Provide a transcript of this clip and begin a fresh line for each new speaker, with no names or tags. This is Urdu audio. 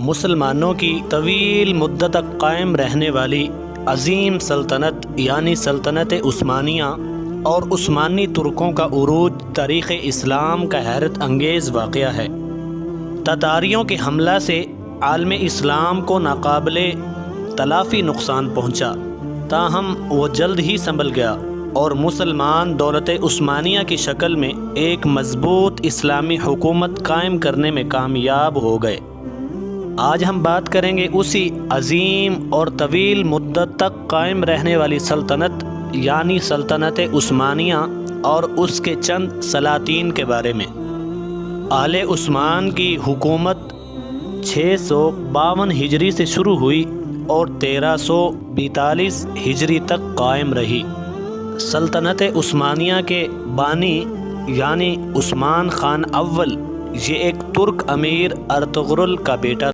مسلمانوں کی طویل مدت تک قائم رہنے والی عظیم سلطنت یعنی سلطنت عثمانیہ اور عثمانی ترکوں کا عروج تاریخ اسلام کا حیرت انگیز واقعہ ہے۔ تاتاریوں کے حملہ سے عالم اسلام کو ناقابل تلافی نقصان پہنچا، تاہم وہ جلد ہی سنبھل گیا اور مسلمان دولت عثمانیہ کی شکل میں ایک مضبوط اسلامی حکومت قائم کرنے میں کامیاب ہو گئے۔ آج ہم بات کریں گے اسی عظیم اور طویل مدت تک قائم رہنے والی سلطنت یعنی سلطنت عثمانیہ اور اس کے چند سلاطین کے بارے میں۔ آل عثمان کی حکومت 652 ہجری سے شروع ہوئی اور 1342 ہجری تک قائم رہی۔ سلطنت عثمانیہ کے بانی یعنی عثمان خان اول یہ ایک ترک امیر ارطغرل کا بیٹا